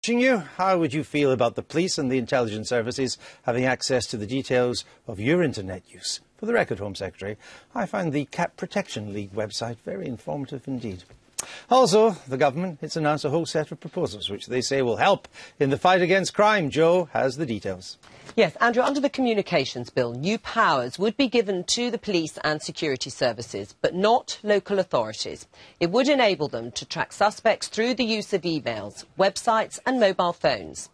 You, how would you feel about the police and the intelligence services having access to the details of your internet use? For the record, Home Secretary, I find the Cat Protection League website very informative indeed. Also, the government has announced a whole set of proposals which they say will help in the fight against crime. Joe has the details. Yes, Andrew, under the Communications Bill, new powers would be given to the police and security services, but not local authorities. It would enable them to track suspects through the use of emails, websites and mobile phones.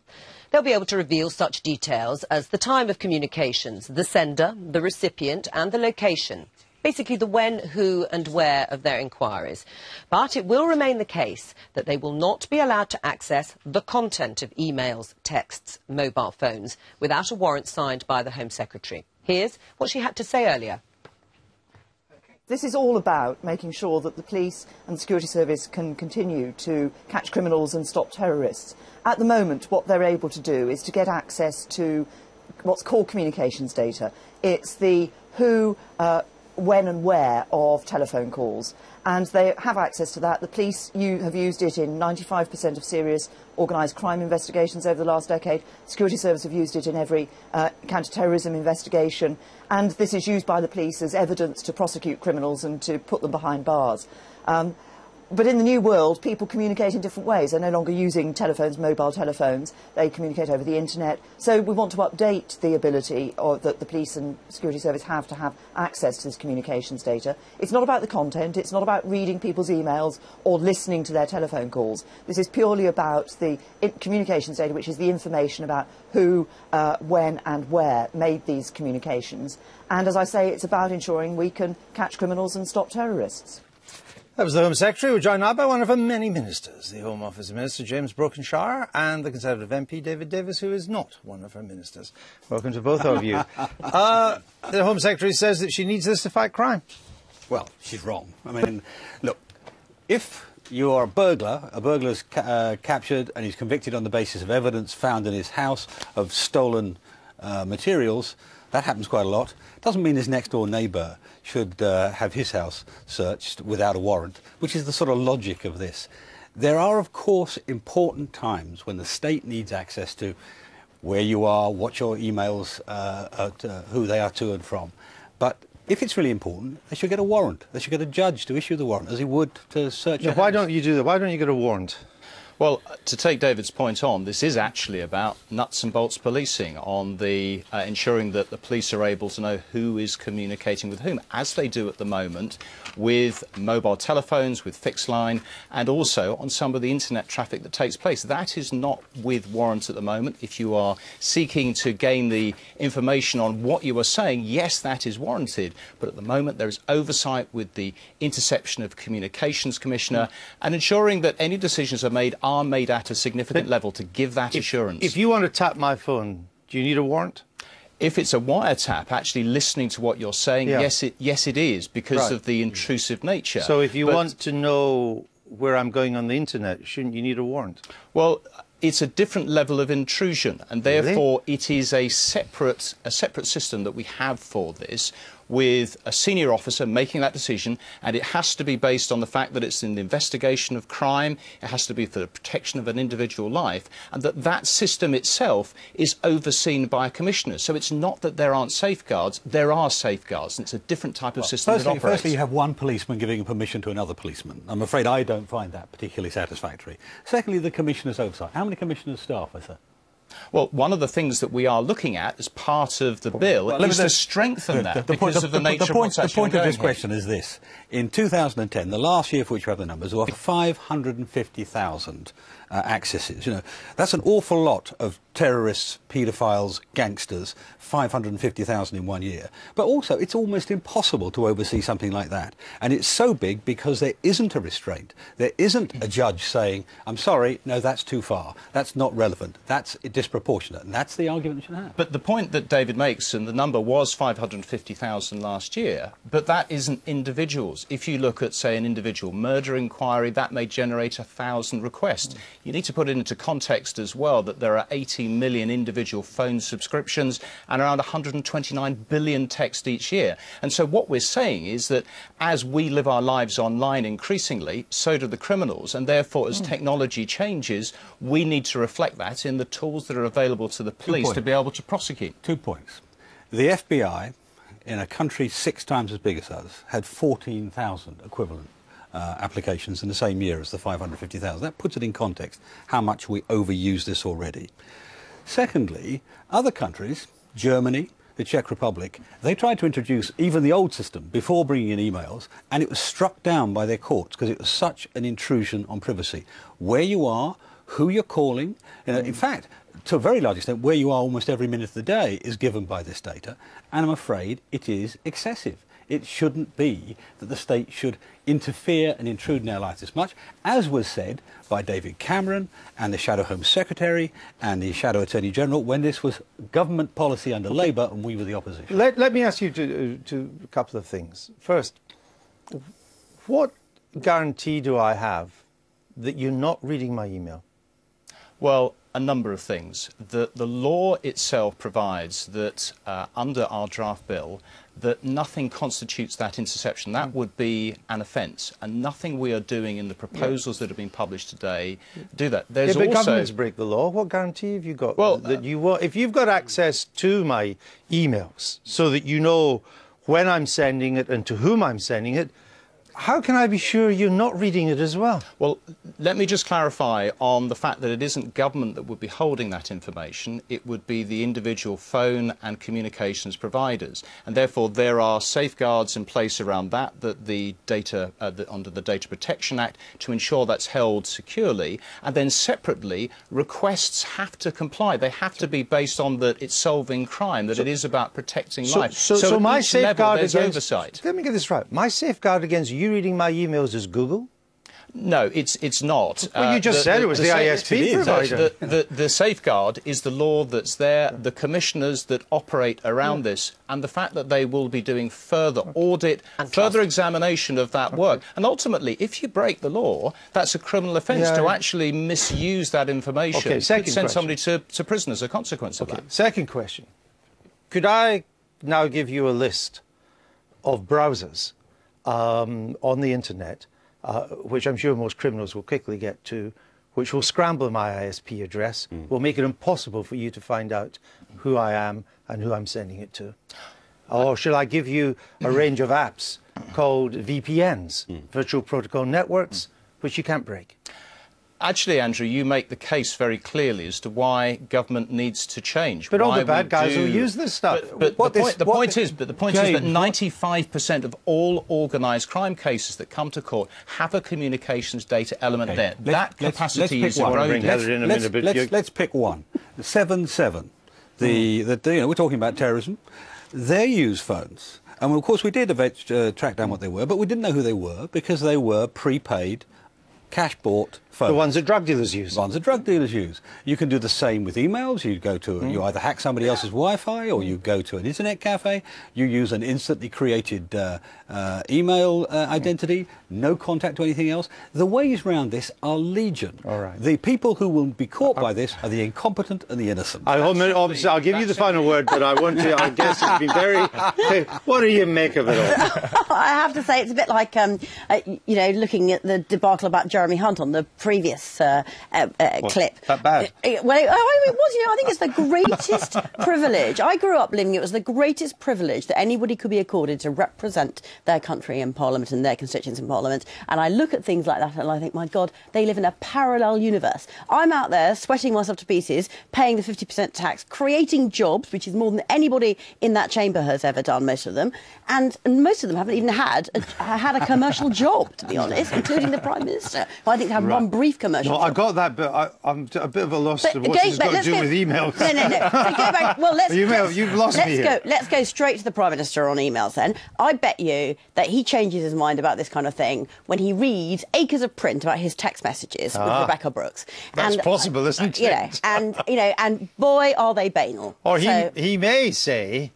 They'll be able to reveal such details as the time of communications, the sender, the recipient and the location. Basically the when, who and where of their inquiries. But it will remain the case that they will not be allowed to access the content of emails, texts, mobile phones without a warrant signed by the Home Secretary. Here's what she had to say earlier. This is all about making sure that the police and the security service can continue to catch criminals and stop terrorists. At the moment, what they're able to do is to get access to what's called communications data. It's the who, when and where of telephone calls, and they have access to that. The police have used it in 95% of serious organised crime investigations over the last decade. Security service have used it in every counter-terrorism investigation, and this is used by the police as evidence to prosecute criminals and to put them behind bars. But in the new world, people communicate in different ways. They're no longer using telephones, mobile telephones. They communicate over the internet. So we want to update the ability that the police and security service have access to this communications data. It's not about the content. It's not about reading people's emails or listening to their telephone calls. This is purely about the communications data, which is the information about who, when and where made these communications. And as I say, it's about ensuring we can catch criminals and stop terrorists. That was the Home Secretary. We're joined now by one of her many ministers, the Home Office Minister James Brokenshire, and the Conservative MP David Davis, who is not one of her ministers. Welcome to both of you. The Home Secretary says that she needs this to fight crime. Well, she's wrong. I mean, look, if you are a burglar's captured and he's convicted on the basis of evidence found in his house of stolen materials, that happens quite a lot. Doesn't mean his next-door neighbour should have his house searched without a warrant, which is the sort of logic of this. There are, of course, important times when the state needs access to where you are, what your emails, who they are to and from. But if it's really important, they should get a warrant. They should get a judge to issue the warrant, as he would to search a house. Why don't you do that? Why don't you get a warrant? Well, to take David's point on, this is actually about nuts and bolts policing, on the ensuring that the police are able to know who is communicating with whom, as they do at the moment with mobile telephones, with fixed line, and also on some of the internet traffic that takes place. That is not with warrants at the moment. If you are seeking to gain the information on what you are saying, yes, that is warranted. But at the moment, there is oversight with the Interception of Communications Commissioner and ensuring that any decisions are made at a significant level to give that assurance. If you want to tap my phone, do you need a warrant? If it's a wiretap, actually listening to what you're saying, yes, it is, because of the intrusive nature. So if you want to know where I'm going on the internet, shouldn't you need a warrant? Well, it's a different level of intrusion, and therefore it is a separate system that we have for this, with a senior officer making that decision, and it has to be based on the fact that it's in the investigation of crime, it has to be for the protection of an individual life, and that system itself is overseen by a commissioner. So it's not that there aren't safeguards, there are safeguards, and it's a different type of system that operates. Firstly, you have one policeman giving permission to another policeman. I'm afraid I don't find that particularly satisfactory. Secondly, the commissioner's oversight. How many commissioners' staff are there? Well, one of the things that we are looking at as part of the bill is to strengthen that because of the nature of what's actually going on. The point of this question is this. In 2010, the last year for which we have the numbers, there were 550,000 accesses. You know, that's an awful lot of terrorists, paedophiles, gangsters, 550,000 in 1 year. But also, it's almost impossible to oversee something like that. And it's so big because there isn't a restraint. There isn't a judge saying, I'm sorry, no, that's too far. That's not relevant. That's disproportionate. And that's the argument you should have. But the point that David makes, and the number was 550,000 last year, but that isn't individuals. If you look at, say, an individual murder inquiry, that may generate 1,000 requests. You need to put it into context as well that there are 18 40 million individual phone subscriptions and around 129 billion texts each year. And so what we're saying is that as we live our lives online increasingly, so do the criminals, and therefore as technology changes, we need to reflect that in the tools that are available to the police to be able to prosecute. 2 points. The FBI, in a country 6 times as big as us, had 14,000 equivalent applications in the same year as the 550,000. That puts it in context how much we overuse this already. Secondly, other countries, Germany, the Czech Republic, they tried to introduce even the old system before bringing in emails, and it was struck down by their courts because it was such an intrusion on privacy. Where you are, who you're calling, in fact, to a very large extent, where you are almost every minute of the day is given by this data, and I'm afraid it is excessive. It shouldn't be that the state should interfere and intrude in our lives this much, as was said by David Cameron and the Shadow Home Secretary and the Shadow Attorney General when this was government policy under Labour and we were the opposition. Let me ask you to a couple of things. First, what guarantee do I have that you're not reading my email? Well, a number of things. The law itself provides that under our draft bill that nothing constitutes that interception. That would be an offence, and nothing we are doing in the proposals that have been published today do that. There's but also governments break the law. What guarantee have you got? Well, that if you've got access to my emails so that you know when I'm sending it and to whom I'm sending it, how can I be sure you're not reading it as well? Well, let me just clarify on the fact that it isn't government that would be holding that information. It would be the individual phone and communications providers. And therefore, there are safeguards in place around that the data, under the Data Protection Act, to ensure that's held securely. And then separately, requests have to comply. They have to be based on that it's solving crime, that it is about protecting life. So my safeguard against oversight. Let me get this right. My safeguard against you reading my emails is Google? No, it's not. Well, you just said it was the ISP provider. The safeguard is the law that's there, the commissioners that operate around this, and the fact that they will be doing further audit, and further examination of that work. And ultimately, if you break the law, that's a criminal offence to actually misuse that information. Okay, second could send question. somebody to prison as a consequence of that. Second question. Could I now give you a list of browsers on the internet, which I'm sure most criminals will quickly get to, which will scramble my ISP address, will make it impossible for you to find out who I am and who I'm sending it to? Or shall I give you a range of apps called VPNs, virtual protocol networks, which you can't break? Actually, Andrew, you make the case very clearly as to why government needs to change. But all why the bad we guys do... will use this stuff. But the point is that 95% of all organised crime cases that come to court have a communications data element there. That capacity is eroding. Let's pick one. 7-7. We're talking about terrorism. They use phones. And of course we did track down what they were, but we didn't know who they were because they were prepaid, cash-bought phones. The ones that drug dealers use. The ones that drug dealers use. You can do the same with emails. You go to, you either hack somebody else's Wi-Fi or you go to an internet cafe. You use an instantly created email identity, no contact to anything else. The ways around this are legion. All right. The people who will be caught by this are the incompetent and the innocent. Obviously, I'll give you the final word, but I want to, I guess it's been very... What do you make of it all? I have to say it's a bit like, looking at the debacle about Jeremy Hunt on the previous clip. That bad? It was, I think it's the greatest privilege. I grew up believing it was the greatest privilege that anybody could be accorded to represent their country in Parliament and their constituents in Parliament. And I look at things like that and I think, my God, they live in a parallel universe. I'm out there sweating myself to pieces, paying the 50% tax, creating jobs, which is more than anybody in that chamber has ever done, most of them. And most of them haven't even had a commercial job, to be honest, including the Prime Minister, who I think had one brief commercial job. I got that, but I'm a bit of a loss to what this has got to do with emails. No. So go back. Well, you've lost me here. Let's go straight to the Prime Minister on emails then. I bet you that he changes his mind about this kind of thing when he reads acres of print about his text messages with Rebecca Brooks. That's possible, isn't it? And boy, are they banal. Or he may say,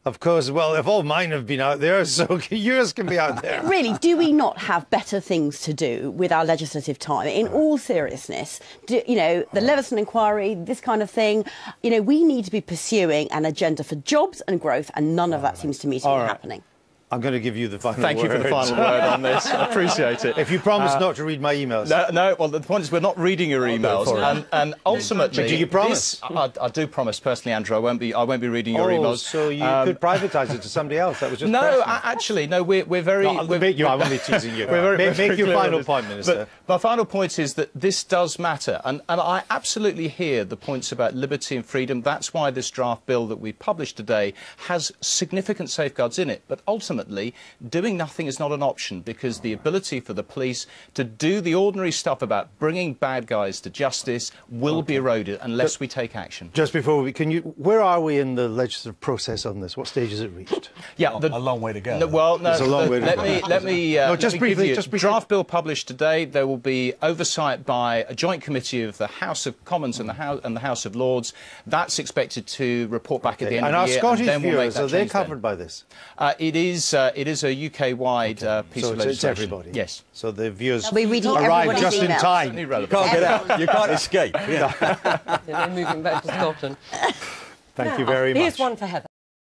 Of course, well, if all mine have been out there, so yours can be out there. Really, do we not have better things to do with our legislative time? In all seriousness, you know, the Leveson inquiry, this kind of thing, you know, we need to be pursuing an agenda for jobs and growth, and none of that seems to me to be happening. I'm going to give you the final word. Thank you for the final word on this. I appreciate it. If you promise not to read my emails. No, well, the point is we're not reading your emails. And ultimately... Do you promise? I do promise, personally, Andrew, I won't be reading your emails. So you could privatise it to somebody else. That was just No, actually, no, we're very... I'm only teasing you. Make your final point, Minister. But my final point is that this does matter. And I absolutely hear the points about liberty and freedom. That's why this draft bill that we published today has significant safeguards in it. But ultimately, doing nothing is not an option, because the ability for the police to do the ordinary stuff about bringing bad guys to justice will be eroded unless we take action. Just before where are we in the legislative process on this? What stage has it reached? Yeah, a long way to go. There's a long way to go. Let me just briefly. Draft bill published today. There will be oversight by a joint committee of the House of Commons and the House of Lords. That's expected to report back at the end of the year. And our Scottish then we'll viewers, are they covered by this? It is a UK-wide piece of legislation. It's everybody. Yes. So the viewers arrive just in time. You can't get out. You can't escape. They're moving back to Scotland. Thank you very much. Here's one for Heather.